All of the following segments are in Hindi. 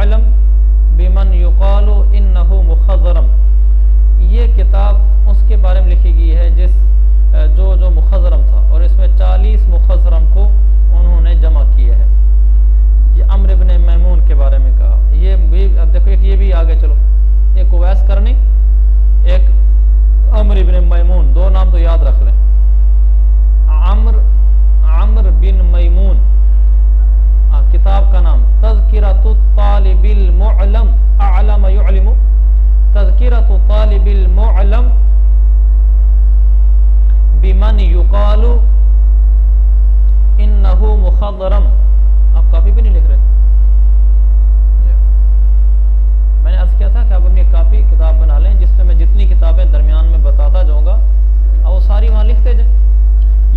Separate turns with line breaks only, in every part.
मुअल्लम बिमन युकालु इन्नहु मुखज़रम। ये किताब उसके बारे में लिखी गई है जो मुखज़रम था, और इसमें 40 मुखज़रम को उन्होंने जमा किया है। ये अम्र इब्न मैमून के बारे में कहा। ये भी अब देखो, एक ये भी आगे चलो, एक उवैस करनी, एक अम्र इब्न मैमून, दो नाम तो याद रख लें। अम्र बिन मैमून, किताब का नाम तज़किरतु तालिबिल मुअल्लम अअलम युअल्लिमु, तज़किरतु तालिबिल मुअल्लम बिमन युकालु इन्नहु मुखज़रम। आप कॉपी पे नहीं लिख रहे? मैंने अर्ज किया था कि आप अपनी कॉपी किताब बना लें, जिसमें मैं जितनी किताबें दरमियान में बताता जाऊंगा और वो सारी वहां लिखते जाए।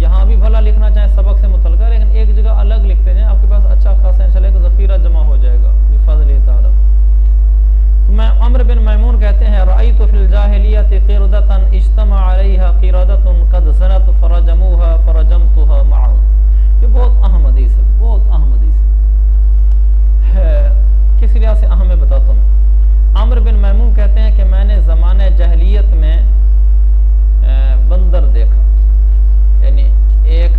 यहाँ भी भला लिखना चाहे सबक से मुतल्लिक़, लेकिन एक जगह अलग लिखते जाए, आपके पास अच्छा खासा इंशाअल्लाह ज़ख़ीरा जमा हो जाएगा बिफ़ज़्लिल्लाह ताला। तो मैं अम्र बिन मैमून कहते हैं, रअयतु फिल जाहिलियति क़िरदतन इज्तमा अलैहा क़िरदतुन क़द ज़नत फ़रजमूहा फ़रजमतुहा मअहुम। ये बहुत अहम हदीस है, बहुत अहम हदीस है। किस लिहाज से अहम मैं बताता हूँ। अम्र बिन मैमून कहते हैं कि मैंने ज़माने जहलियत में बंदर देखा, यानी एक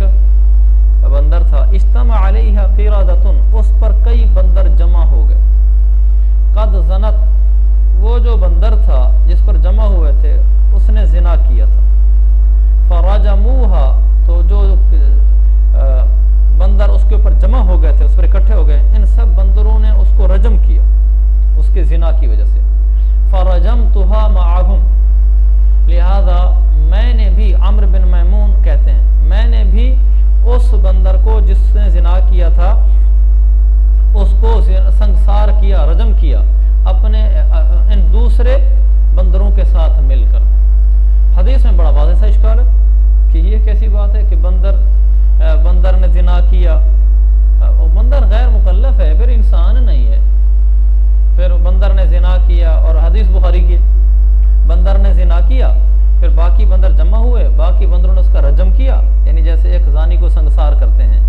बंदर था, इज्तमा अलैहा क़िरदतुन, उस पर कई बंदर जमा हो गए। क़द ज़नत, वो जो बंदर था जिस पर जमा हुए थे उसने जिना किया था। फ़रजमूहा, तो जो बंदर उसके ऊपर जमा हो गए थे, उस पर इकट्ठे हो गए, इन सब बंदरों ने उसको रजम किया उसके जिना की वजह से। फ़रजमतुहा मअहुम, लिहाजा मैंने भी, अम्र बिन मैमून कहते हैं, मैंने भी उस बंदर को जिसने जिना किया था उसको संसार किया, रजम किया अपने इन दूसरे बंदरों के साथ मिलकर। हदीस में बड़ा वाज़ेह सा इश्काल है कि ये कैसी बात है कि बंदर ने जिना किया, बंदर गैर मुकल्लफ है, फिर इंसान नहीं है, फिर बंदर ने जिना किया, और हदीस बुखारी की, बंदर ने जिना किया, फिर बाकी बंदर जमा हुए, बाकी बंदरों ने उसका रजम किया, यानी जैसे एक ज़ानी को संसार करते हैं,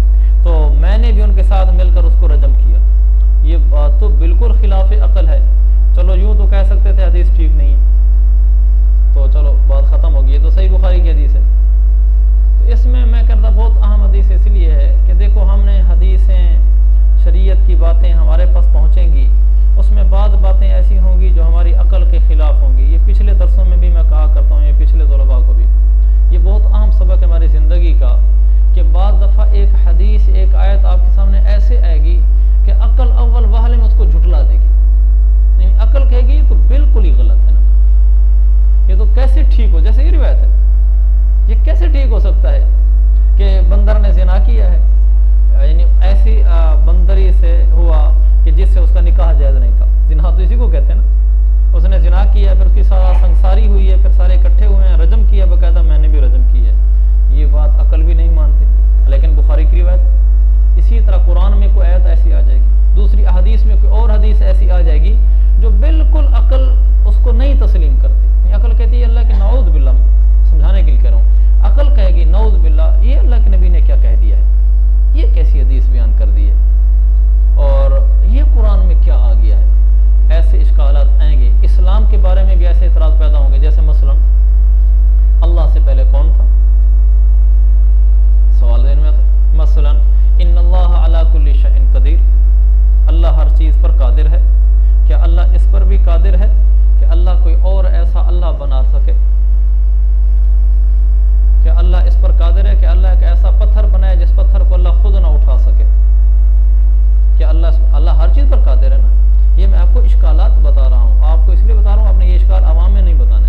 तो मैंने भी उनके साथ मिलकर उसको रजम किया। ये बात तो बिल्कुल खिलाफ अकल है। चलो यूं तो कह सकते थे हदीस ठीक नहीं है, तो चलो बात खत्म होगी, ये तो सही बुखारी की हदीस है। तो इसमें मैं कहता बहुत अहम हदीस इसलिए है कि देखो, हमने हदीसें, शरीयत की बातें हमारे पास पहुँचेंगी, उसमें बाद बातें ऐसी होंगी जो हमारी अकल के खिलाफ होंगी। ये पिछले दरसों में भी मैं कहा करता हूँ, ये पिछले तलबा को भी, ये बहुत अहम सबक है हमारी ज़िंदगी का, कि बाद दफ़ा एक हदीस, एक आयत आपके सामने ऐसे आएगी कि अकल अव्वल वाले में उसको झुटला देगी। नहीं, अकल कहेगी ये तो बिल्कुल ही गलत है ना, ये तो कैसे ठीक हो, जैसे ये रिवायत है, ये कैसे ठीक हो सकता है कि बंदर ने ज़िना किया है, यानी ऐसी बंदरी से हुआ कि जिससे उसका निकाह जायज़ नहीं था। जिना तो इसी को कहते हैं ना, उसने जिना किया, फिर उसकी सारा संसारी हुई है, फिर सारे इकट्ठे हुए हैं, रजम किया, बाकायदा मैंने भी रजम की है। ये बात अकल भी नहीं मानते, लेकिन बुखारी की रिवायत। इसी तरह कुरान में कोई आयत ऐसी आ जाएगी, दूसरी अहदीस में कोई और हदीस ऐसी आ जाएगी जो बिल्कुल अकल उसको नहीं तस्लीम करती। अकल कहती है अल्लाह के नाऊज़ बिल्लाह, समझाने के लिए कह रहा हूँ, अकल कहेगी नाऊज़ बिल्लाह, ये अल्लाह के नबी ने क्या कह दिया है, ये कैसी हदीस बयान कर दी है, और ये कुरान में क्या आ गया है। ऐसे इश्कालात आएंगे। इस्लाम के बारे में भी ऐसे इतराज़ पैदा होंगे, जैसे मसलन अल्लाह से पहले कौन था, सवाल ज़हन में आता है। मसलन इन्नल्लाह अला कुल्ली शैइन कदीर, अल्लाह हर चीज़ पर कादिर है, क्या अल्लाह इस पर भी कादिर है कि अल्लाह कोई और ऐसा अल्लाह बना सके? क्या अल्लाह इस पर कादिर है कि अल्लाह एक ऐसा पत्थर बनाए जिस पत्थर को अल्लाह खुद ना उठा सके? क्या अल्लाह हर चीज़ पर कादिर है ना? ये मैं आपको इश्कालात बता रहा हूँ, आपको इसलिए बता रहा हूँ, आपने ये इश्काल आवाम में नहीं बताने,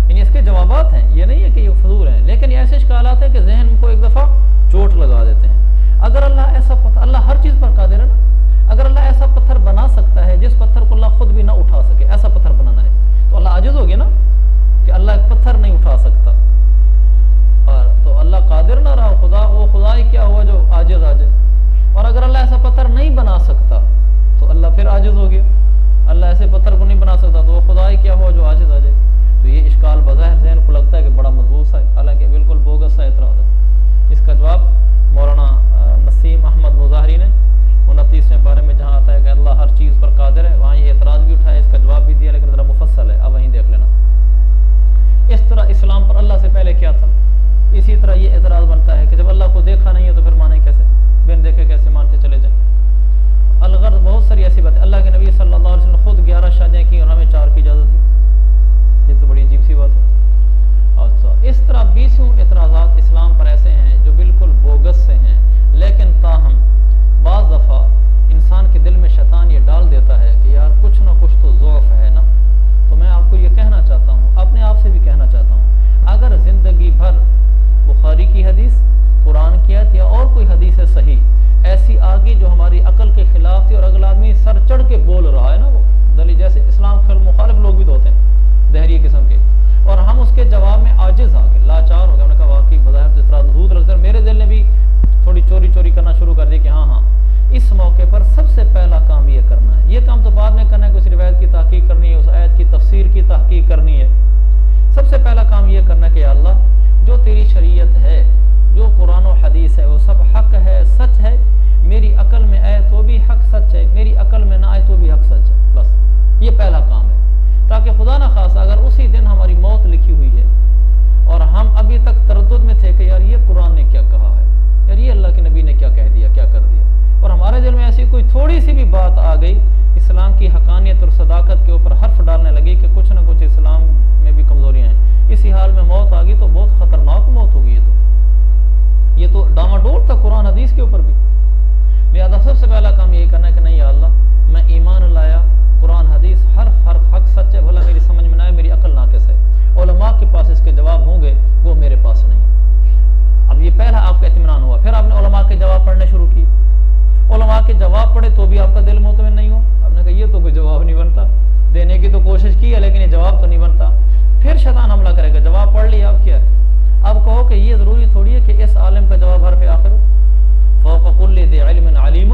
यानी इसके जवाबात हैं, ये नहीं है कि ये फजूल हैं, लेकिन ये ऐसे इश्कालात हैं कि जहन को एक दफ़ा चोट लगा देते हैं। अगर अल्लाह ऐसा अल्लाह हर चीज़ पर कादिर है ना, अगर अल्लाह ऐसा पत्थर बना सकता है जिस पत्थर को अल्लाह खुद भी ना उठा सके, ऐसा पत्थर बनाना है, तो अल्लाह आजिज़ हो गया ना कि अल्लाह ये करना कि अल्लाह जो तेरी शरीयत है, जो कुरान और हदीस है, वो सब हक है, सच है। मेरी अकल में आए तो भी हक सच है, मेरी अकल में ना आए तो भी हक सच है। बस ये पहला काम है, ताकि खुदा ना खासा अगर उसी दिन हमारी मौत लिखी हुई है और हम अभी तक तरद्दुद में थे कि यार ये कुरान ने क्या कहा है, यार ये अल्लाह के नबी ने क्या कह दिया, क्या कर दिया, और हमारे दिल में ऐसी कोई थोड़ी सी भी बात आ गई इस्लाम की हकानियत और सदाकत के ऊपर हर्फ डालने लगी कि कुछ ना कुछ इस्लाम में भी कमजोरियां हैं, इसी हाल में मौत आ गई तो बहुत खतरनाक मौत होगी। ये तो डामाडोल था कुरान हदीस के ऊपर भी। लिहाजा सबसे पहला काम यही करना है कि नहीं या अल्लाह, मैं ईमान लाया, कुरान हदीस हर्फ हर्फ हक सच है, भला मेरी समझ में ना आए, मेरी अकल नाकिस है, उलमा के पास इसके जवाब होंगे, वो मेरे पास नहीं। अब ये पहला आपका इत्मीनान हुआ। फिर आपने उलमा के जवाब पढ़ने शुरू किए, उलमा के जवाब पढ़े तो भी आपका दिल मुतमिन नहीं हो। आपने कहा ये तो कोई जवाब नहीं बनता, देने की तो कोशिश की है लेकिन ये जवाब तो नहीं बनता। फिर शैतान हमला करेगा, जवाब पढ़ लिया, अब क्या है, अब कहो कि ये जरूरी थोड़ी है कि इस आलिम का जवाब हर्फ आखिर हो, फौक़ कुल्लि ज़ी इल्मिन अलीम,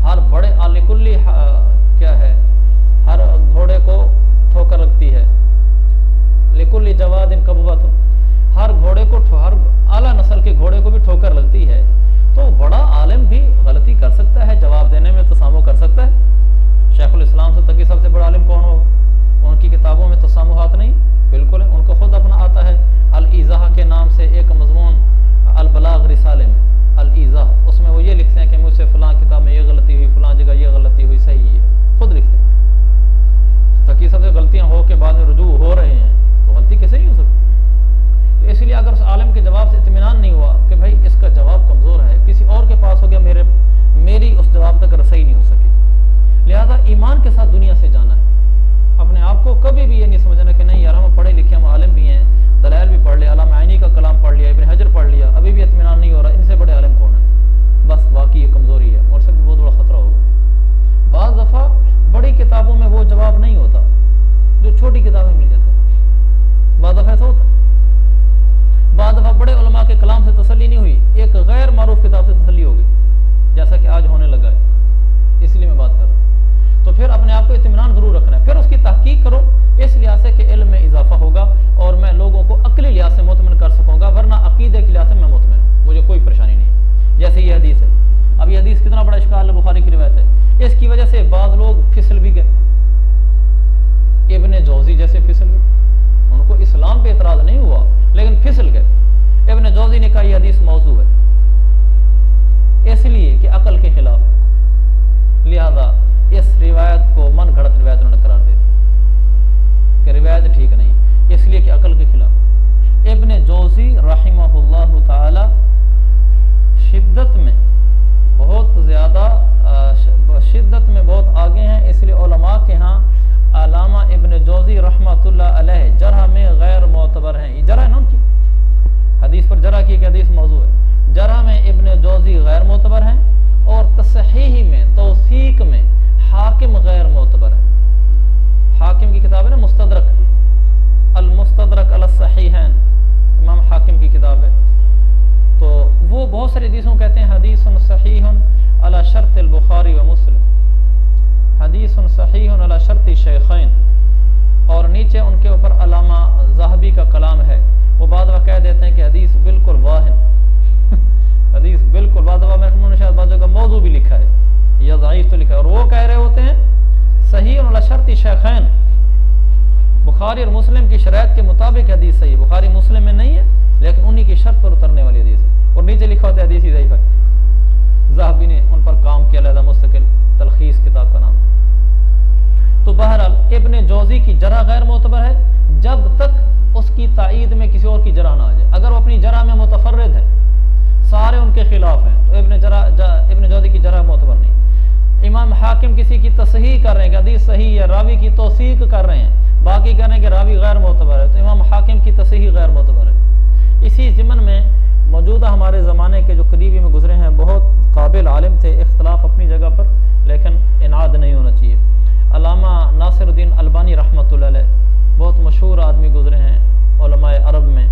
हर बड़े आले कुल्ली क्या है, हर घोड़े को ठोकर लगती है, लिकुल्लि जवादिन कबवत, हर घोड़े को, हर आला नस्ल के घोड़े को भी ठोकर लगती है। तो बड़ा आलिम भी गलती कर सकता है, जवाब देने में तसामु कर सकता है। शेखुल इस्लाम से तक सबसे बड़ा आलिम कौन होगा? उनकी किताबों में तसामुहात नहीं, बिल्कुल उनको खुद अपना आता है। अल ईज़ाह के नाम से एक मज़मून अल बलाग रिसाले में, अल ईज़ाह, उसमें वो ये लिखते हैं कि मुझसे फलां किताब में ये गलती हुई, फलां जगह ये गलती हुई, सही है, खुद लिखते हैं। तकी सबसे गलतियां हो के बाद में रुजू हो रहे हैं तो गलती कैसे नहीं हो सकती? तो इसलिए अगर उस आलिम के जवाब से इत्मीनान नहीं हुआ कि भाई इसका जवाब कमजोर है, किसी और के पास हो गया, मेरी उस जवाब तक रसाई नहीं हो सकी। लिहाजा ईमान के साथ दुनिया से जाना है। अपने आप को कभी भी ये नहीं समझना कि नहीं यार हम पढ़े लिखे, हम आलिम भी हैं, दलाइल भी पढ़ लिया, अल्लामा आइनी का कलाम पढ़ लिया, इब्न हजर पढ़ लिया, अभी भी इत्मीनान नहीं हो रहा, इनसे बड़े आलिम कौन है? बस वाकई ये कमजोरी है और सबसे बहुत बड़ा खतरा होगा। बाज़ दफा बड़ी किताबों में वो जवाब नहीं होता जो छोटी किताबें मिल जाता है, बाज़ दफा ऐसा होता है। बाज़ दफा बड़े उलमा के कलाम से तसल्ली नहीं हुई, एक गैर मारूफ किताब से तसल्ली हो गई, जैसा कि आज होने लगा है, इसलिए मैं बात कर रहा हूँ। तो फिर अपने आप को इत्मीनान जरूर रखना है, फिर उसकी तहकीक करो इस लिहाज से कि इल्म में इजाफा होगा और मैं लोगों को अक्ली लिहाज से मुतमिन कर सकूंगा, वरना अकीदे के लिहाज से मैं मुतमिन हूँ, मुझे कोई परेशानी नहीं। जैसे ये हदीस है, अब ये हदीस कितना बड़ा इश्काल है, बुखारी की रिवायत है, इसकी वजह से बाज़ लोग फिसल भी गए, इब्ने जौजी जैसे फिसल गए। उनको इस्लाम पे एतराज नहीं हुआ लेकिन फिसल गए। इब्ने जौजी ने कहा यह हदीस मौजू है, इसलिए कि अकल के खिलाफ, लिहाजा इस रिवायत को मन घड़त रिवायत उन्होंने करार दे दी कि रिवायत ठीक नहीं, इसलिए कि अकल के खिलाफ। इब्ने जौजी रहिमहुल्लाह ताला शिद्दत में बहुत ज्यादा शिद्दत में बहुत आगे हैं, इसलिए उलमा के यहाँ अल्लामा इब्ने जौजी रहमतुल्लाह अलैह जरह में गैर मोतबर हैं। ये जरह है ना उनकी, हदीस पर जरह की हदीस मौजू है, जरह में इब्ने जौजी गैर मोतबर हैं और तसहीह में, तौसीक में हाकिम गैर मोतबर है। हाकिम की किताब है ना मुस्तदरक, अल मुस्तदरक अल सहीहैन, इमाम हाकिम की किताब है। तो वो बहुत सारी हदीसों कहते हैं हदीसुन सहीहुन अला शर्त अल बुखारी व मुस्लिम, हदीसुन सहीहुन अला शर्त शेखैन, और नीचे उनके ऊपर अल्लामा ज़हबी का कलाम है। वो बाद में कह देते हैं कि हदीस बिल्कुल वाहिन हदीस बिल्कुल, बाद में शायद बाजू का मौजू भी लिखा है या ज़ईफ तो लिखा है, और वो कह रहे होते हैं सही अला शर्त शेखैन, बुखारी और मुस्लिम की शरायत के मुताबिक हदीस सही है। बुखारी मुस्लिम में नहीं है लेकिन उन्हीं की शर्त पर उतरने वाली हदीस है, और नीचे लिखा होता है हदीस ज़ईफ है। ज़हबी ने उन पर काम किया, अलहदा मुस्तकिल तलखीस किताब का नाम। तो बहरहाल इब्ने जौजी की जरह गैर मोतबर है जब तक उसकी ताईद में किसी और की जरह ना आ जाए। अगर वो अपनी जरह में मुतफर्रिद है, सारे उनके खिलाफ हैं, तो इब्ने जौजी की जरह मोतबर नहीं। इमाम हाकिम किसी की तसहीह कर रहे हैं कि हदीस सही है, रावी की तौसीक कर रहे हैं, बाकी कह रहे हैं कि रावी गैर मोतबर है, तो इमाम हाकिम की तसहीह गैर मोतबर है। इसी ज़िमन में मौजूदा हमारे ज़माने के जो करीबी में गुजरे हैं बहुत काबिल आलिम थे, इख्तलाफ अपनी जगह पर, लेकिन इनाद नहीं होना चाहिए। अल्लामा नासिरुद्दीन अलबानी रहमतुल्लाह अलैह बहुत मशहूर आदमी गुजरे हैं उलमाए अरब में,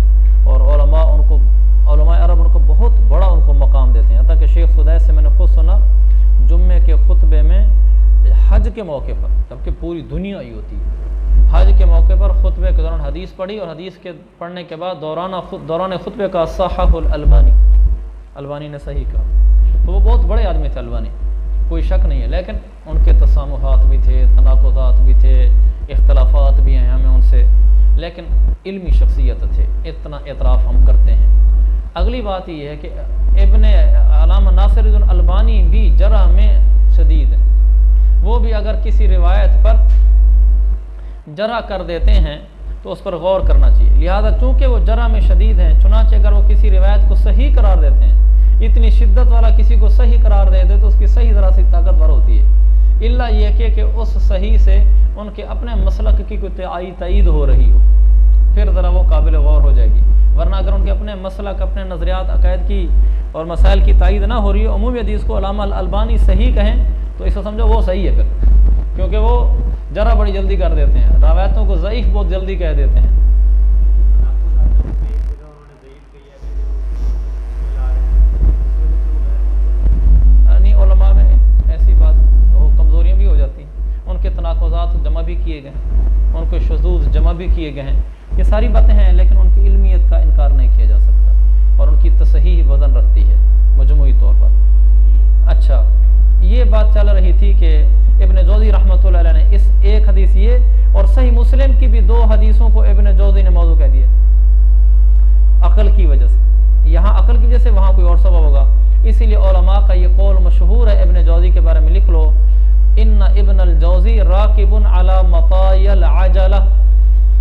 और उलमाए अरब उनको बहुत बड़ा उनको मकाम देते हैं। ताकि शेख सुदैस से मैंने खुद सुना जुम्मे के खुतबे में हज के मौके पर, जबकि पूरी दुनिया ही होती है, हज के मौके पर खुतबे के दौरान हदीस पढ़ी और हदीस के पढ़ने के बाद दौरान खुतबे का सहाहुल अलबानी ने सही कहा। तो वो बहुत बड़े आदमी थे अलबानी, कोई शक नहीं है, लेकिन उनके तसामुहात भी थे, तनाकुज़ात भी थे, इख्तलाफात भी हैं हमें उनसे, लेकिन इल्मी शख्सियत थे, इतना एतराफ़ हम करते हैं। अगली बात ये है कि इब्ने अल्लामा नासिरुद्दीन अलबानी भी जरह में शदीद हैं। वो भी अगर किसी रिवायत पर जरह कर देते हैं तो उस पर गौर करना चाहिए। लिहाजा चूँकि वो जरह में शदीद हैं, चुनांचे अगर वो किसी रिवायत को सही करार देते हैं, इतनी शिद्दत वाला किसी को सही करार दे दे तो उसकी सही ज़रा सी ताकतवर होती है, इल्ला ये कि उस सही से उनके अपने मसलक की कोई तईद हो रही हो, फिर ज़रा वो काबिल गौर हो जाएगी। वरना अगर उनके अपने मसलक, अपने नज़रियात, अक़ायद की और मसाइल की तायीद ना हो रही हो, उमूमी हदीस को अल्लामा अलबानी सही कहें तो इसे समझो वो सही है फिर, क्योंकि वो जरा बड़ी जल्दी कर देते हैं, रवायतों को ज़ईफ़ बहुत जल्दी कह देते हैं। नहीं, उलमा में ऐसी बात वो कमज़ोरियाँ भी हो जाती हैं, उनके तनाक़ुज़ात जमा भी किए गए, उनके शुज़ूज़ जमा भी किए गए हैं, ये सारी बातें हैं, लेकिन उनकी इल्मियत का इनकार नहीं किया जा सकता और उनकी तसहीह वज़न रखती है मजमूई तौर पर। अच्छा, ये बात चल रही थी कि इब्न जौज़ी रहमतुल्लाह अलैह ने इस एक हदीस ये और सही मुस्लिम की भी 2 हदीसों को इब्न जौज़ी ने मौज़ू कह दिया अक़ल की वजह से। यहाँ अक़ल की वजह से, वहाँ कोई और सबब होगा, इसीलिए उलमा का ये कौल मशहूर है। इब्न जौज़ी के बारे में लिख लो, इन्ना इब्न अल जौज़ी राकिबुन अला मतायल आजला,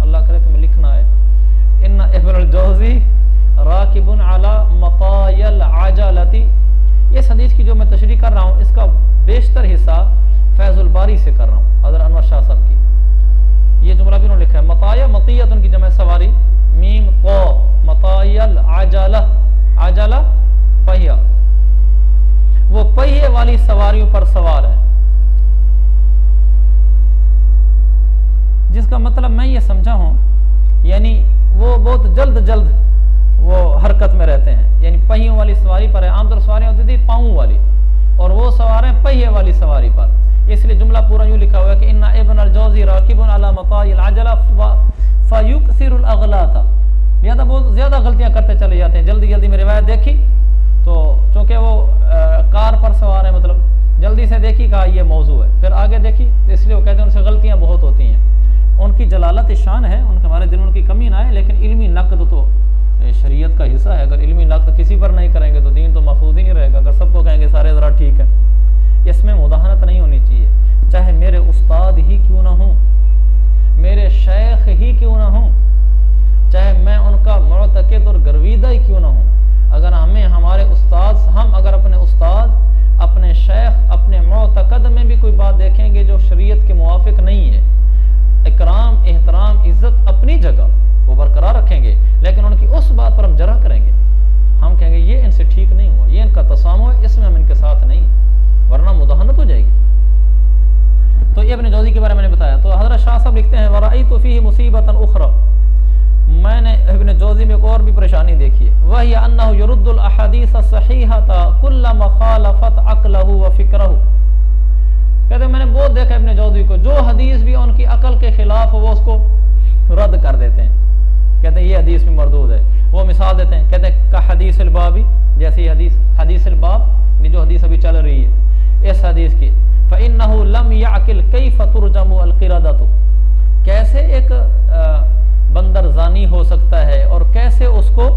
अल्लाह करे तुम्हें लिखना है, इन्ना इब्न अल जौज़ी राकिबुन अला मतायल आजलती। इस हदीस की जो मैं तशरीह कर रहा हूँ, इसका बेशतर हिस्सा फैज़ुल बारी से कर रहा हूँ, हज़रत अनवर शाह साहब की। ये जुमला भी उन्होंने लिखा है, मताया मतियत उनकी जमा सवारी, मीम क़ौ, मतायल आजला, आजला पहिया, वो पहिए वाली सवारियों पर सवार है, जिसका मतलब मैं ये समझा हूँ, यानी वो बहुत जल्द वो हरकत में रहते हैं, यानी पहियों वाली सवारी पर है। आमतौर सवारियाँ होती थी पाँव वाली, और वो सवार हैं पहिए वाली सवारी पर, इसलिए जुमला पूरा यूँ लिखा हुआ है कि इन्ना इब्न अल जौज़ी राकिबुन अला मताइल आजला फयुक्सिरुल अगलाता। लिहाजा बहुत ज़्यादा गलतियाँ करते चले जाते हैं। जल्दी में रिवायत देखी तो चूँकि वो कार पर सवार है, मतलब जल्दी से देखी, कहा ये मौजू है, फिर आगे देखी, इसलिए वो कहते हैं उनसे गलतियाँ बहुत होती हैं। उनकी जलालत शान है, उनके हमारे दिल में उनकी कमी ना है, लेकिन इल्मी नक़द तो शरीयत का हिस्सा है। अगर इल्मी नक़द किसी पर नहीं करेंगे तो दीन तो महफूज ही नहीं रहेगा। अगर सबको कहेंगे सारे ज़रा ठीक है, इसमें मुदाहनत नहीं होनी चाहिए, चाहे मेरे उस्ताद ही क्यों ना हों, मेरे शेख ही क्यों ना हों, चाहे मैं उनका मुअतक़िद और गर्वीदा ही क्यों ना हूँ। अगर हमें हमारे उस्ताद, हम अगर अपने उस्ताद, अपने शेख, अपने मुअतक़द में भी कोई बात देखेंगे जो शरीयत के मुवाफ़िक नहीं है, इकराम, एहतराम, इज़्ज़त अपनी जगह वो बरकरार रखेंगे, लेकिन उनकी उस बात पर हम जरा करेंगे, हम कहेंगे ये इनसे ठीक नहीं हुआ, ये इनका तसामुह है, इसमें हम इनके साथ नहीं, वरना मुदाहनत हो जाएगी। तो ये इब्न जौज़ी के बारे में मैंने बताया। तो हज़रत शाह साहब लिखते हैं, वराइतु फ़ीही मुसीबतन उख़रा, मैंने इब्न जौज़ी में एक और भी परेशानी देखी है, वही अन्नहु युरुद्दुल अहादीस अस्सहीहता कुल्लमा ख़ालफ़त अक़लहु व फ़िक्रहु। कहते हैं मैंने बहुत देखा इब्न जौज़ी को, जो हदीस भी उनकी अकल के खिलाफ वो उसको रद्द कर देते हैं, कहते हैं ये हदीस भी मरदूद है। वो मिसाल देते हैं, कहते हैं का हदीस बाबी, जैसी हदीस बाब जो हदीस अभी चल रही है, इस हदीस की फ़इन्नहु लम यअक़िल कैफ़ तुरजमु अल-क़िरदतु, कैसे एक बंदर ज़ानी हो सकता है और कैसे उसको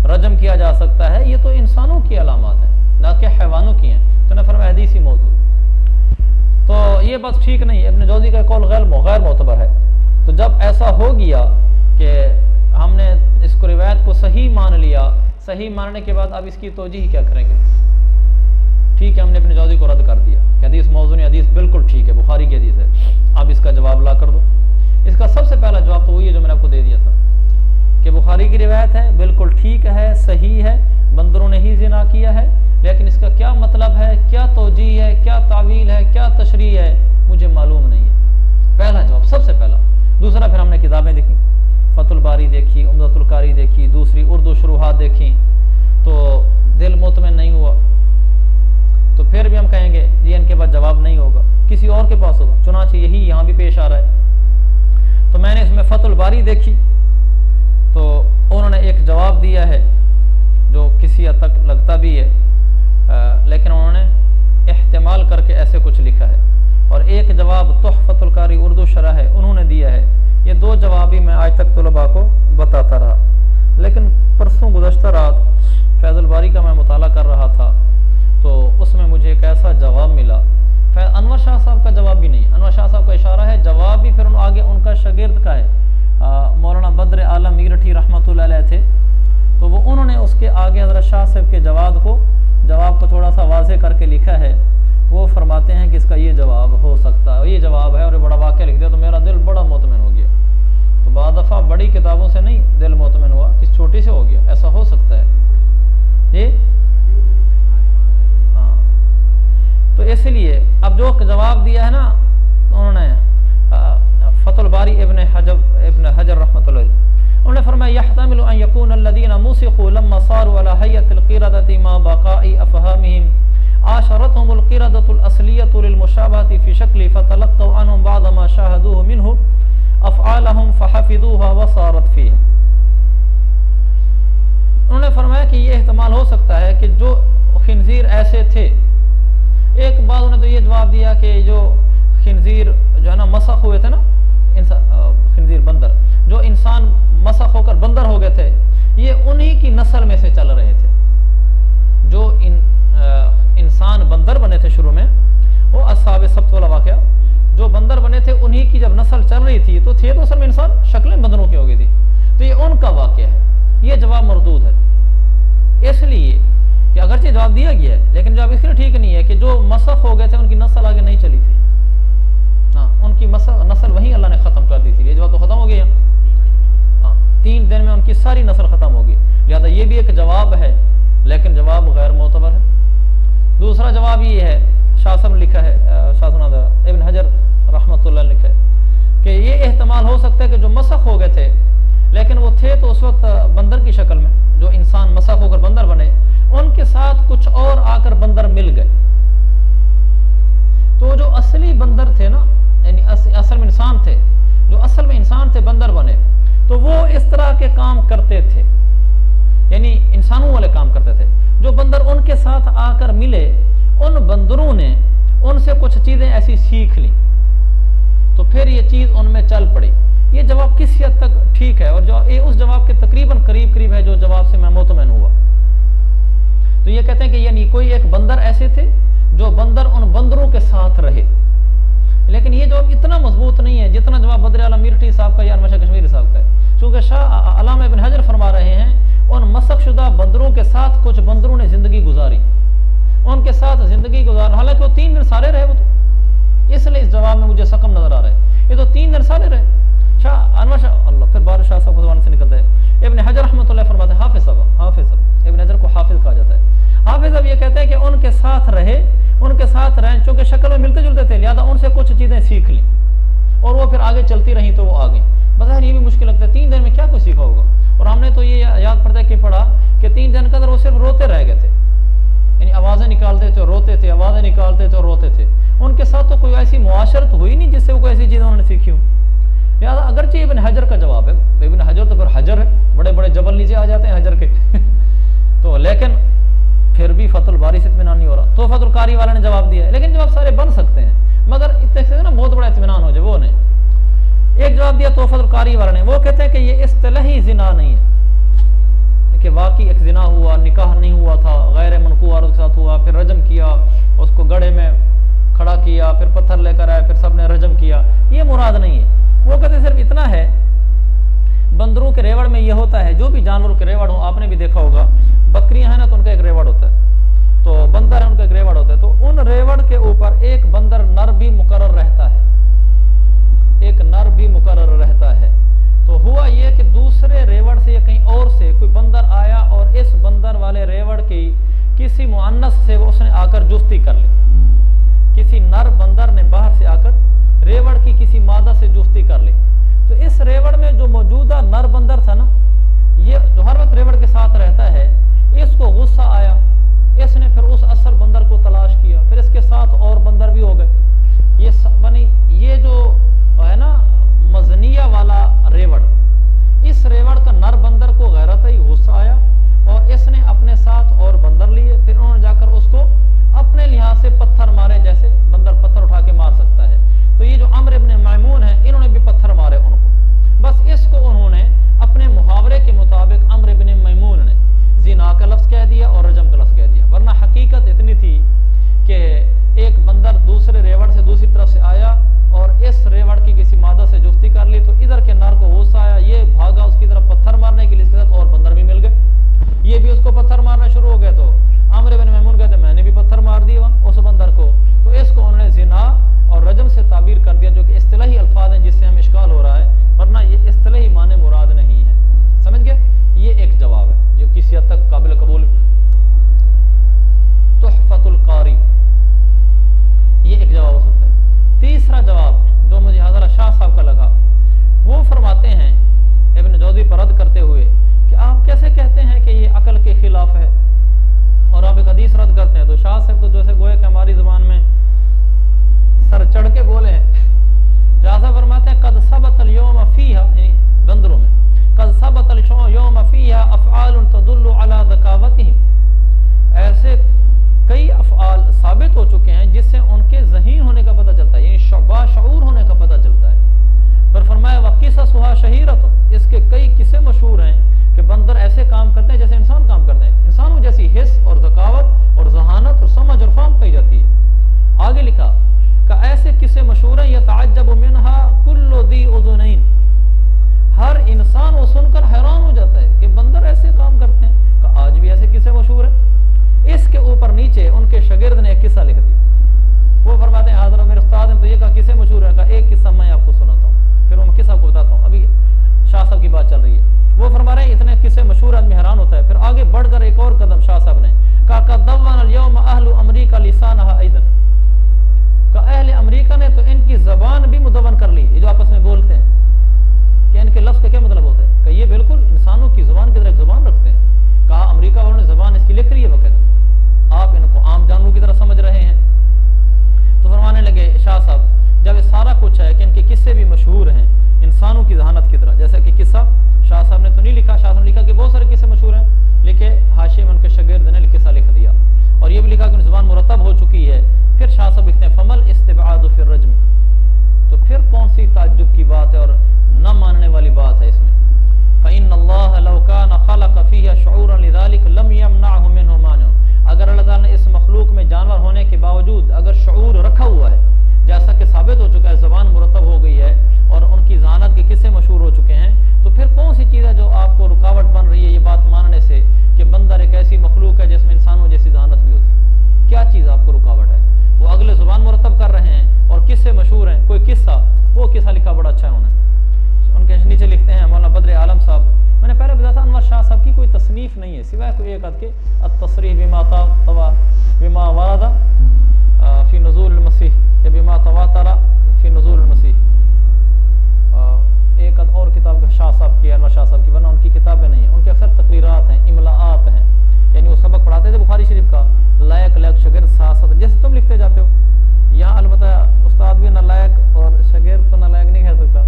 रजम किया जा सकता है, ये तो इंसानों की अलामत है ना कि हैवानों की हैं। तो ने फरमाया हदीस ही मौजूद, तो ये बात ठीक नहीं है। इब्न जौज़ी का कौल गैर मोतबर है। तो जब ऐसा हो गया कि हमने इसको रिवायत को सही मान लिया, सही मानने के बाद अब इसकी तौजीह क्या करेंगे? ठीक है, हमने इब्न जौज़ी को रद्द कर दिया कि हदीस मौज़ू नहीं, हदीस बिल्कुल ठीक है, बुखारी की हदीस है, अब इसका जवाब ला कर दो। इसका सबसे पहला जवाब तो वही है जो मैंने आपको दे दिया था कि बुखारी की रिवायत है, बिल्कुल ठीक है, सही है, बंदरों ने ही ज़िना किया है, लेकिन इसका क्या मतलब है, क्या तौजीह है, क्या तावील है, क्या तशरीह है, मुझे मालूम नहीं है। पहला जवाब सबसे पहला। दूसरा, फिर हमने किताबें देखी, फतुल बारी देखी, उम्दतुल कारी देखी, दूसरी उर्दू शुरूहात देखी, तो दिल मुतमइन नहीं हुआ। तो फिर भी हम कहेंगे ये इनके पास जवाब नहीं होगा, किसी और के पास होगा, चुनांचे यही यहाँ भी पेश आ रहा है। तो तो मैंने इसमें फतुल बारी देखी तो उन्होंने एक जवाब दिया है जो किसी हद तक लगता भी है, लेकिन उन्होंने इहतिमाल करके ऐसे कुछ लिखा है। और एक जवाब तुहफतुल कारी उर्दू शरह है, उन्होंने दिया है। ये दो जवाब ही मैं आज तक तुलबा को बताता रहा। लेकिन परसों गुज़श्ता रात फैज़ुल बारी का मैं मुताला कर रहा था तो उसमें मुझे एक ऐसा जवाब मिला, अनवर शाह साहब का जवाब भी नहीं, अनवर शाह साहब का इशारा है, जवाब भी फिर आगे उनका शागिर्द का है, मौलाना बद्र आलम मीरठी रहमतुल्लाह अलैह थे। तो वो उन्होंने उसके आगे हज़रत शाह साहब के जवाब को थोड़ा सा वाज़े करके लिखा है। वो फरमाते हैं कि इसका ये जवाब हो सकता है, ये जवाब है, और ये बड़ा वाक़या लिख दिया। तो मेरा दिल बड़ा मुतमिन हो गया। तो बाद दफ़ा बड़ी किताबों से नहीं दिल मुतमिन हुआ, किस छोटी से हो गया, ऐसा हो सकता है ये। हाँ, तो इसलिए अब जो जवाब दिया है ना उन्होंने फतुल बारी इब्न हजर रहमतुल्लाह, उन्होंने फरमाया यहतमिलु अन यकून अल्लज़ीना मुसिखू लम्मा सारू अला हय्यतिल क़िरदति मा बक़ाई अफ़हामिहिम आशरतहुमुल क़िरदतुल असलियतु लिल मुशाबहति फ़ी शक्लि फ़तलक़्क़ू अन्हुम बअद मा शाहदूहु मिन्हु अफ़आलहुम फ़हफ़िज़ूहा व सारत फ़ीह। उन्होंने फरमाया कि ये एहतमाल हो सकता है कि जो खिंजीर ऐसे थे, एक बात उन्होंने तो ये जवाब दिया कि जो खिंजीर जो है ना मसख हुए थे ना, खिंजीर बंदर, जो इंसान मसख होकर बंदर हो गए थे, ये उन्हीं की नस्ल में से चल रहे थे। जो इंसान बंदर बने थे शुरू में, वो असहाबे सब्त वाला वाक़या, जो बंदर बने थे उन्हीं की जब नस्ल चल रही थी तो थे तो असल में इंसान शक्लें बंदरों की हो गई थी। तो ये उनका वाक़या है, ये जवाब मरदूद है। इसलिए कि अगरचे जवाब दिया गया है लेकिन जवाब इसलिए ठीक नहीं है कि जो मसख हो गए थे उनकी नस्ल आगे नहीं चली थी। हाँ, उनकी नस्ल वहीं अल्लाह ने ख़त्म कर दी थी। ये जवाब तो ख़त्म हो गया। हाँ, 3 दिन में उनकी सारी नस्ल ख़त्म होगी। लिहाजा ये भी एक जवाब है लेकिन जवाब गैर मोतबर है। दूसरा जवाब ये है, शाह साहब ने लिखा है, शाह इब्न हजर रहमतुल्लाह ने लिखा है कि ये एहतमाल हो सकता है कि जो मसख हो गए थे लेकिन वो थे तो उस वक्त बंदर की शक्ल में, जो इंसान मसख होकर बंदर बने, उनके साथ कुछ और आकर बंदर मिल गए। तो जो असली बंदर थे ना, यानी असल में इंसान थे, जो असल में इंसान थे बंदर बने, तो वो इस तरह के काम करते थे, यानी इंसानों वाले काम करते थे। जो बंदर उनके साथ आकर मिले, उन बंदरों ने उनसे कुछ चीजें ऐसी सीख ली तो फिर ये चीज उनमें चल पड़ी। ये जवाब किस हद तक ठीक है और जो ये उस जवाब के तकरीबन करीब है जो जवाब से मैं मुतमईन हुआ। तो ये कहते हैं कि यानी कोई एक बंदर ऐसे थे जो बंदर उन बंदरों के साथ रहे। लेकिन ये जवाब इतना मजबूत नहीं है जितना जवाब बद्र आलम मीरठी साहब का या अनवर शाह कश्मीरी साहब का है। चूंकि शाह अल्लामा इब्न हजर फरमा रहे हैं उन मसखशुदा बंदरों के साथ कुछ बंदरों ने जिंदगी गुजारी, उनके साथ जिंदगी गुजार, हालांकि वो 3 दिन सारे रहे, वो तो इसलिए इस जवाब में मुझे सकम नजर आ रहा है। ये तो 3 दिन सारे रहे। शाह अनवर शाह अल्लाह फिर बार शाह साहब जुबान से निकलता है। इब्न हजर रहमतुल्लाह फरमाते हैं हाफिज साहब, इब्न हजर को हाफिज कहा जाता है। हाफिज अब ये कहते हैं कि उनके साथ रहे, उनके साथ रहें, चूंकि शक्ल में मिलते जुलते थे लिहाजा उनसे कुछ चीजें सीख ली और वो फिर आगे चलती रही तो वो आ गई। बस ये भी मुश्किल लगता है, 3 दिन में क्या कुछ सीखा होगा। और हमने तो ये याद पड़ता है कि पढ़ा कि 3 दिन के अंदर वो सिर्फ रोते रह गए थे, यानी आवाजें निकालते थे, रोते थे, आवाजें निकालते थे और रोते थे। उनके साथ तो कोई ऐसी मुआशरत हुई नहीं जिससे वो कोई ऐसी चीजें उन्होंने सीखी हो। लिहाजा अगरचे इब्न हजर का जवाब है, इब्न हजर तो फिर हजर है, बड़े बड़े जबल नीचे आ जाते हैं हजर के तो लेकिन फिर भी फतुल बारी से इत्मीनान नहीं हो रहा। तो फतुल कारी वाले ने जवाब दिया है, लेकिन जवाब सारे बन सकते हैं मगर इतने से ना बहुत बड़ा इत्मीनान हो जाए वो नहीं। एक जवाब दिया तो फतुल कारी वाले ने, वो कहते हैं कि ये इस्तिलाही जिना नहीं है कि वाकई एक जिना हुआ, निकाह नहीं हुआ था, गैर मनकू औरत के साथ हुआ, फिर रजम किया, उसको गड़े में खड़ा किया, फिर पत्थर लेकर आए, फिर सबने रजम किया, ये मुराद नहीं है। वो कहते सिर्फ इतना है, बंदरों के रेवड़ में ये होता है, जो भी जानवरों के रेवड़ हो, आपने भी देखा होगा, बकरियां हैं ना तो उनका एक रेवड़ होता है, तो बंदर है उनका एक रेवड़ होता है, तो उन रेवड़ के ऊपर एक बंदर नर भी मुकर्रर रहता है, एक नर भी मुकर्रर रहता है। तो हुआ ये कि दूसरे रेवड़ से या कहीं और से कोई बंदर आया और इस बंदर वाले रेवड़ की किसी मुअन्नस से उसने आकर जुस्ती कर ली, किसी नर बंदर ने बाहर से आकर रेवड़ की किसी मादा से जुस्ती कर ली। तो इस रेवड़ में जो मौजूदा नर बंदर था ना, ये जो हर वक्त रेवड़ के साथ रहता है, इसको गुस्सा आया, इसने फिर उस असल बंदर को तलाश किया, फिर इसके साथ और बंदर भी हो गए। ये बनी ये जो है ना मजनिया वाला तो शाह साहब तो जैसे गोए कि हमारी जुबान में सर चढ़ के बोले हैं। शाह साहब फरमाते हैं कद सबतल यौम फीहा, बंदरों में कद सबतल यौम फीहा अफ़आल तदुल्लु अला ज़कावतिहिम, ऐसे कई अफ़आल साबित हो चुके हैं जिससे उनके ज़हीन होने का पता चलता है, यानी बाशऊर होने का पता चलता है। पर फरमाया वक़िससुहा शहीरतुन, इसके कई किस्से मशहूर हैं कि बंदर ऐसे काम करते हैं जैसे इंसान काम करते हैं, इंसानों जैसी हिस्स और ज़कावत और ज़हानत और समझ और फ़हम पाई जाती है। आगे लिखा कि ऐसे किस्से मशहूर हैं यतअज्जबु मिनहा कुल्लु ज़ी उज़ुनैन, हर इंसान वो सुनकर हैरान हो जाता है कि बंदर ऐसे काम करते हैं। कि आज भी ऐसे किस्से मशहूर हैं। इसके ऊपर नीचे उनके शागिर्द ने एक किस्सा लिख दिया। वो फरमाते हैं हाज़िर मेरे उस्ताद ने तो ये कहा किस्से मशहूर है, कहा एक किस्सा मैं आपको सुनाता हूँ, फिर वो किस्सा आपको बताता हूँ। अभी शाह साहब की बात चल रही है, वो फरमा रहे हैं इतने किस्से मशहूर आदमी हैरान होता है। फिर आगे बढ़कर एक और कदम शाह साहब ने कहा दव्वन यौम अहलु अमरीका लिसानहा ऐदन, का अहले अमरीका ने तो इनकी जबान भी मुदव्वन कर ली, ये जो आपस में बोलते हैं कि इनके लफ्ज़ का क्या मतलब होता है, कि ये बिल्कुल इंसानों की जुबान की तरह एक जुबान रखते हैं। कहा अमरीका वालों ने जबान इसकी लिख रही है बकायदा, आप इनको आम जानवरों की तरह समझ रहे हैं। तो फरमाने लगे शाह साहब जब ये सारा कुछ है कि इनके किस्से भी मशहूर हैं इंसानों की जहानत की तरह, जैसा कि किस्सा शाह साहब ने तो नहीं लिखा, शाह साहब ने लिखा कि बहुत सारे किस्से मशहूर हैं, लिखे हाशिए में उनके शागिर्द ने किस्सा लिख दिया और ये भी लिखा कि उनकी जुबान मुरतब हो चुकी है। फिर शाह साहब लिखते हैं फमल इस्तिबादु फिर रज्म, तो फिर कौन सी ताज्जुब की बात है और न मानने वाली बात है इसमें। फ़इन्नल्लाह लौ कान खलक़ फ़ीहा शुऊरन लिज़ालिक लम यमनअहु मिन्हु मानिउन, अगर अल्लाह ताला ने इस मखलूक में जानवर होने के बावजूद अगर शऊर रखा हुआ है, जैसा कि साबित हो चुका है ज़बान मुरतब हो गई है और उनकी ज़हानत के किस्से मशहूर हो चुके हैं, तो फिर कौन सी चीज़ है जो आपको रुकावट बन रही है ये बात मानने से कि बंदर एक ऐसी मखलूक है जिसमें इंसानों जैसी ज़हानत भी होती है। क्या चीज़ आपको रुकावट है? वो अगले ज़ुबान मुरतब कर रहे हैं और किस्से मशहूर हैं। कोई किस्सा, वो किस्सा लिखा बड़ा अच्छा है उन्होंने, उनके नीचे लिखते हैं मौलाना बद्र आलम साहब, मैंने पहले बताया था अनवर शाह साहब की कोई तसनीफ नहीं है सिवाय कोई एक अद के अत-तसरीह बिमा वरदा फी नुज़ूल मसीह या बिमा तवातरा फी नुज़ूल मसीह, एक अद और किताब का शाह साहब की, अनवर शाह साहब की, वरना उनकी किताबें नहीं है, उनके अक्सर तकरीरात हैं, इमलाआत हैं, यानी वो सबक पढ़ाते थे बुखारी शरीफ का, लायक लायक शागिर्द साथ साथ जैसे तुम लिखते जाते हो। यहाँ अलबत्ता उस्ताद भी नालायक और शागिर्द तो नालायक नहीं कह सकता,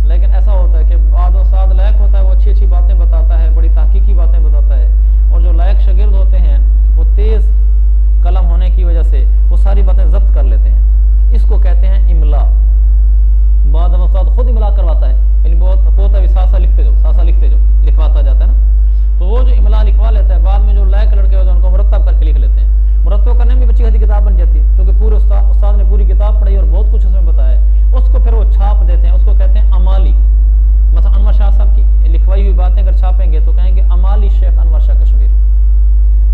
लेकिन ऐसा होता है कि बाद उस्ताद लायक होता है, वो अच्छी अच्छी बातें बताता है, बड़ी ताकीकी बातें बताता है, और जो लायक शागिर्द होते हैं वो तेज़ कलम होने की वजह से वो सारी बातें जब्त कर लेते हैं। इसको कहते हैं इमला। बाद में उस्ताद खुद इमला करवाता है, यानी बहुत अभी सासा लिखते जो लिखवाता जाता है ना, तो वो जो इमला लिखवा लेता है बाद में जो लायक लड़के होते हैं उनको मुरत्तब करके लिख लेते हैं। मुरत्तब करने में बच्ची खादी किताब बन जाती है, क्योंकि पूरे उस्ताद ने पूरी किताब पढ़ी और बहुत कुछ उसमें बताया है, उसको फिर वो छाप देते हैं, उसको कहते हैं अमाली। मतलब अनवर शाह साहब की लिखवाई हुई बातें अगर छापेंगे तो कहेंगे अमाली शेख अनवर शाह कश्मीर,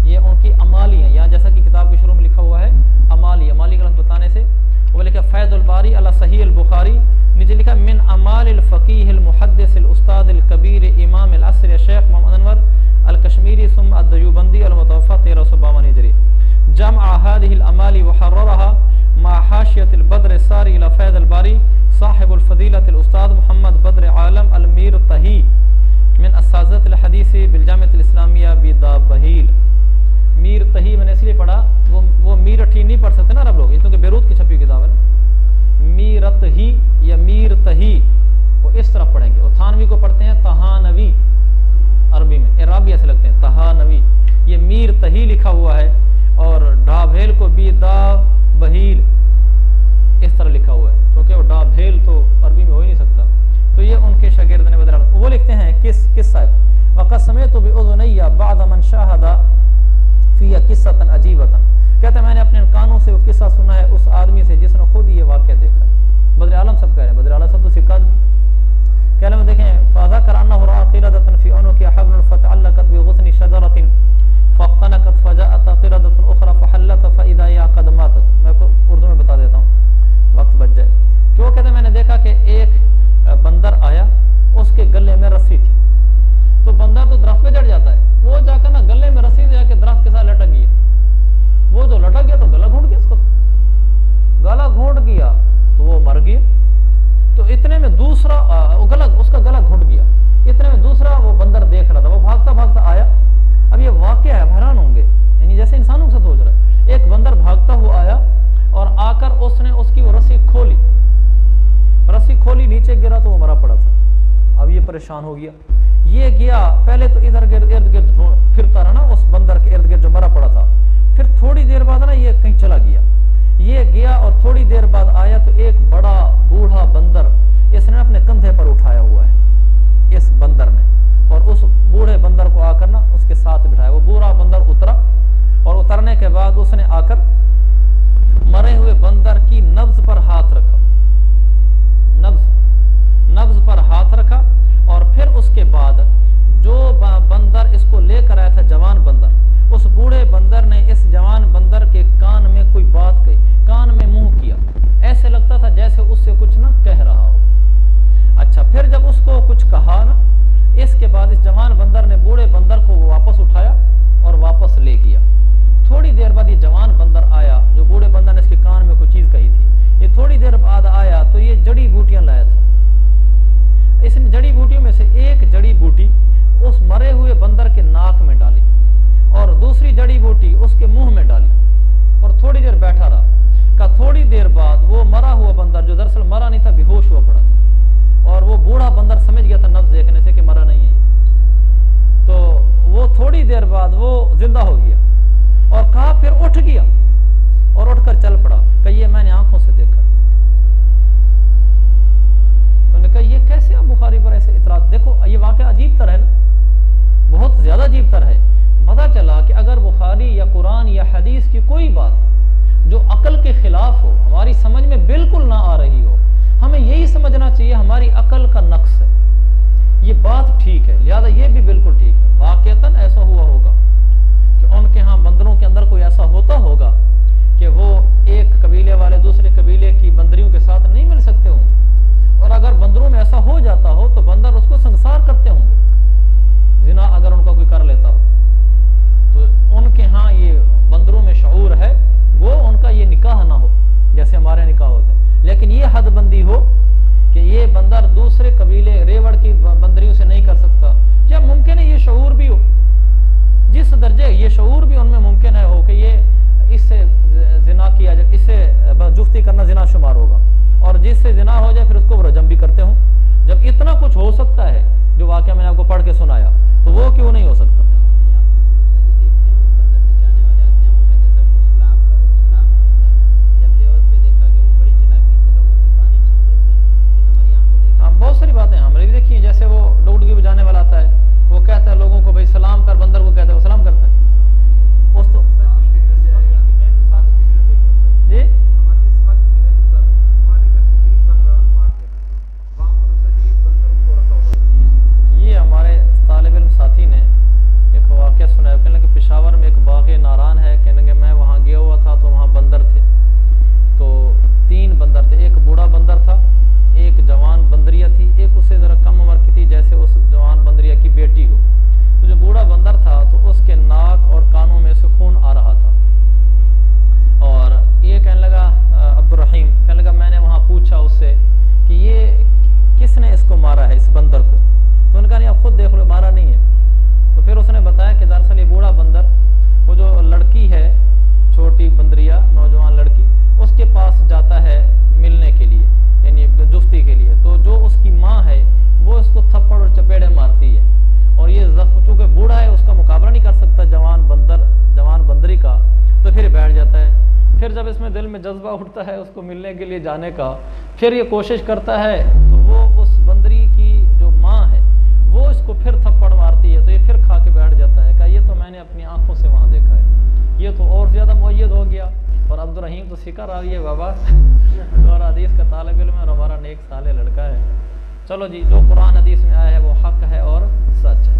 ये उनकी अमाली है। यहाँ जैसा कि किताब के शुरू में लिखा हुआ है अमाली का लफ्ज़ बताने से वो लिखा फैज़ुल बारी अला सहीह अल बुखारी, नीचे लिखा मिन अमाल अल फ़क़ीह अल मुहद्दिस अल उस्ताद अल कबीर इमाम अल असर शेख मोहम्मद अनवर अल कश्मीरी सुम्मा अद दयूबंदी अल मुतवफ़ा 1352 हिजरी, जमअ हादिहिल अमाली व हर्ररहा मा हाशियत अल बद्र सारी इला फैज़ अल बारी साहिब अल फ़दीलत अल उस्ताद मोहम्मद बद्र आलम अल मीर तही मिन असाज़त अल हदीस बिल जामिअत अल इस्लामिया बिदाबहील। मीर तही मैंने इसलिए पढ़ा, वो मीरठी नहीं पढ़ सकते ना अरब लोग, क्योंकि बेरूत की छपी किताब है ना, मीरत ही या मीर तही वो इस तरफ पढ़ेंगे। वो थानवी को पढ़ते हैं तहानवी, अरबी में इराबी ऐसे लगते हैं तहानवी, ये मीर तही लिखा हुआ है, और डाभेल को बिदा बहील इस तरह लिखा हुआ है, क्योंकि वो डाभेल तो अरबी में हो ही नहीं सकता। तो ये उनके शागिर्द ने बदला, वो लिखते हैं किस साहब वक़द समेतु बिउज़ुनैया बाद मन शाहदा फ़ीहा क़िस्सतन अजीबतन, कहते हैं मैंने अपने कानों से वो किस्सा सुना है उस आदमी से जिसने खुद ये वाक़या देखा। बद्र आलम सब कह रहे हैं, बद्र आलम सब तो सिक्का कह रहे हैं, देखें फ़ाज़ा कराना हो रहा क़िरदतन फ़ी उनुक़िहा हब्लुन फ़तअल्लक़त बिग़ुस्नि शजरतिन फ़ख़्तनक़त फ़जाअत क़िरदतुन उख़रा फ़हल्लत फ़इज़ा हिया क़द मातत। मैं आपको उर्दू में बता देता हूँ वक्त बच जाए कि वो कहते हैं मैंने देखा कि एक बंदर आया, उसके गले में रस्सी थी, तो बंदर तो दरख्त पे चढ़ जाता है, वो जाकर ना गले में रस्सी से जाके दरख्त के साथ लटक गया, वो जो लटक गया तो गला घोंट गया, उसको गला घोंट गया तो वो मर गया। तो इतने में दूसरा उसका गला घुट गया, इतने में दूसरा वो बंदर देख रहा था, वो भागता भागता आया। अब ये वाकया है, हैरान होंगे, यानी जैसे इंसानों के साथ हो परेशान हो गया। ये गया, पहले तो इधर गिर्द गिर्द फिरता रहा ना उस बंदर के इर्द गिर्द जो मरा पड़ा था। फिर थोड़ी देर बाद ना ये कहीं चला गया। ये गया और थोड़ी देर बाद आया तो एक बड़ा बूढ़ा बंदर इसने अपने कंधे पर उठाया हुआ है इस बंदर ने, और उस बूढ़े बंदर को आकर ना उसके साथ बिठाया। वो बूढ़ा बंदर उतरा और उतरने के बाद उसने आकर मरे हुए बंदर की नब्ज पर हाथ रखा, नब्ज पर हाथ रखा। और फिर उसके बाद जो बंदर इसको लेकर आया था, जवान बंदर, उस बूढ़े बंदर ने इस जवान बंदर के कान में कोई बात कही, कान में मुंह किया, ऐसे लगता था जैसे उससे कुछ ना कह रहा हो। अच्छा, फिर जब उसको कुछ कहा ना, इसके बाद इस जवान बंदर ने बूढ़े बंदर को वापस उठाया और वापस ले गया। थोड़ी देर बाद ये जवान बंदर आया, जो बूढ़े बंदर ने इसके कान में कोई चीज कही थी। ये थोड़ी देर बाद आया तो ये जड़ी बूटियां लाया था। इस जड़ी बूटियों में से एक जड़ी बूटी उस मरे हुए बंदर के नाक में डाली और दूसरी जड़ी बूटी उसके मुंह में डाली और थोड़ी देर बैठा रहा। का थोड़ी देर बाद वो मरा हुआ बंदर, जो दरअसल मरा नहीं था, बेहोश हुआ पड़ा था, और वो बूढ़ा बंदर समझ गया था नब्ज देखने से कि मरा नहीं है। तो वो थोड़ी देर बाद वो जिंदा हो गया और कहा, फिर उठ गया और उठकर चल पड़ा। कहिए मैंने आंखों से देखा। तो उन्होंने कहा, ये कैसे आप बुखारी पर ऐसे इतराज? देखो ये वाकया अजीब तरह है ना, बहुत ज्यादा अजीब तरह है। पता चला कि अगर बुखारी या कुरान या हदीस की कोई बात जो अकल के खिलाफ हो, हमारी समझ में बिल्कुल ना आ रही हो, हमें यही समझना चाहिए हमारी अकल का नक्स है, ये बात ठीक है, लिहाजा ये भी बिल्कुल ठीक है। वाकयतन ऐसा हुआ होगा कि उनके यहाँ बंदरों के अंदर कोई ऐसा होता होगा कि वो एक कबीले वाले दूसरे कबीले की बंदरियों के साथ नहीं मिल सकते होंगे, और अगर बंदरों में ऐसा हो जाता हो तो बंदर उसको संसार करते होंगे, जिना अगर उनका कोई कर लेता हो। तो उनके यहाँ ये बंदरों में शऊर है, वो उनका ये निकाह ना हो जैसे हमारे निकाह होता है, लेकिन ये हदबंदी हो कि ये बंदर दूसरे कबीले रेवड़ की बंदरियों से नहीं कर सकता, या मुमकिन है ये शऊर भी हो, जिस दर्जे ये शऊर भी उनमें मुमकिन है हो कि ये इससे जिना किया जाए, इससे जुफ्ती करना जिना शुमार होगा, और जिससे जिना हो जाए फिर उसको रजम भी करते हों। जब इतना कुछ हो सकता है, जो वाकया मैंने आपको पढ़ के सुनाया, तो वो क्यों नहीं हो सकता? बहुत सारी बातें हमने भी देखी हैं, जैसे वो डुगडुगी बजाने वाला आता है, वो कहता है लोगों को भाई सलाम कर, बंदर को कहता है वो सलाम करता है। उस तो जी ये हमारे तालिब इल्म साथी ने एक वाक़या सुनाया, कहने लगे पेशावर में एक बाग़ नारान है, कहने लगे मैं वहाँ गया हुआ था तो वहाँ बंदर थे, तो 3 बंदर थे, एक बूढ़ा बंदर था, एक जवान बंदरिया थी, एक उससे ज़रा कम उम्र की थी जैसे उस जवान बंदरिया की बेटी हो। तो जो बूढ़ा बंदर था तो उसके नाक और कानों में से खून आ रहा था, और ये कहने लगा अब्दुर्रहीम, कहने लगा मैंने वहाँ पूछा उससे कि ये किसने इसको मारा है, इस बंदर को? तो उन्होंने कहा नहीं आप खुद देख लो, मारा नहीं है। तो फिर उसने बताया कि दरअसल ये बूढ़ा बंदर, वो जो लड़की है छोटी बंदरिया, नौजवान लड़की, उसके पास जाता है मिलने के लिए, यानी जुफ्ती के लिए। तो जो उसकी माँ है वो इसको थप्पड़ और चपेड़े मारती है, और ये जख्म चूंकि बूढ़ा है उसका मुकाबला नहीं कर सकता जवान बंदरी का, तो फिर बैठ जाता है। फिर जब इसमें दिल में जज्बा उठता है उसको मिलने के लिए जाने का, फिर ये कोशिश करता है, तो वो उस बंदरी की जो माँ है वो इसको फिर थप्पड़ मारती है, तो ये फिर खा के बैठ जाता है। कहा ये तो मैंने अपनी आंखों से वहाँ देखा है, ये तो और ज़्यादा मुय्यद हो गया। और अब्दुर्रहीम तो सिखा रहा है बाबा और हदीस का तालिब इल्म है और हमारा नेक साले लड़का है। चलो जी, जो कुरान हदीस में आया है वो हक है और सच है।